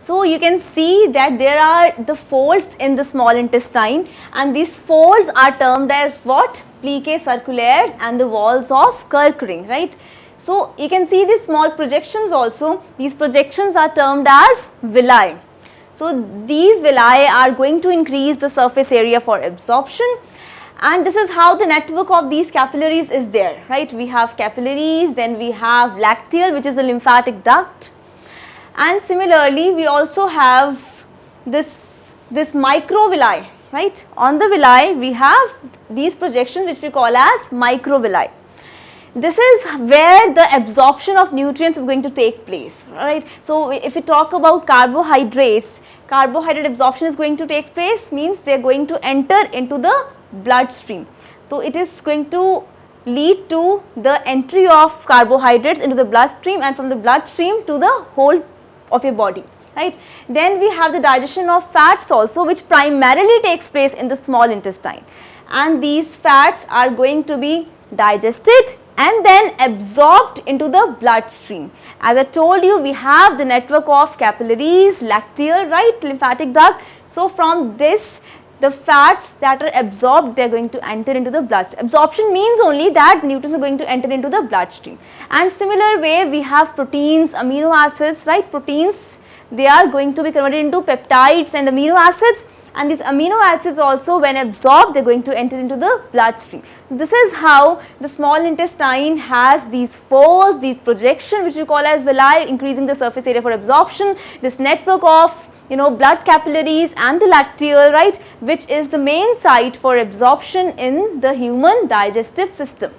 So you can see that there are the folds in the small intestine, and these folds are termed as what? Plicae circulares and the walls of Kirk-ring, right? So you can see these small projections also. These projections are termed as villi. So these villi are going to increase the surface area for absorption, and this is how the network of these capillaries is there, right? We have capillaries, then we have lacteal, which is a lymphatic duct, and similarly we also have this microvilli, right? On the villi we have these projections which we call as microvilli. This is where the absorption of nutrients is going to take place, right? So if we talk about carbohydrates, carbohydrate absorption is going to take place, means they are going to enter into the bloodstream. So it is going to lead to the entry of carbohydrates into the bloodstream, and from the bloodstream to the whole of your body, right? Then we have the digestion of fats also, which primarily takes place in the small intestine, and these fats are going to be digested and then absorbed into the bloodstream. As I told you, we have the network of capillaries, lacteal, right, lymphatic duct. So from this, the fats that are absorbed, they are going to enter into the bloodstream. Absorption means only that nutrients are going to enter into the bloodstream. And similar way, we have proteins, amino acids, right? Proteins, they are going to be converted into peptides and amino acids, and these amino acids also, when absorbed, they are going to enter into the bloodstream. This is how the small intestine has these folds, these projections which we call as villi, increasing the surface area for absorption, this network of blood capillaries and the lacteal, right, which is the main site for absorption in the human digestive system.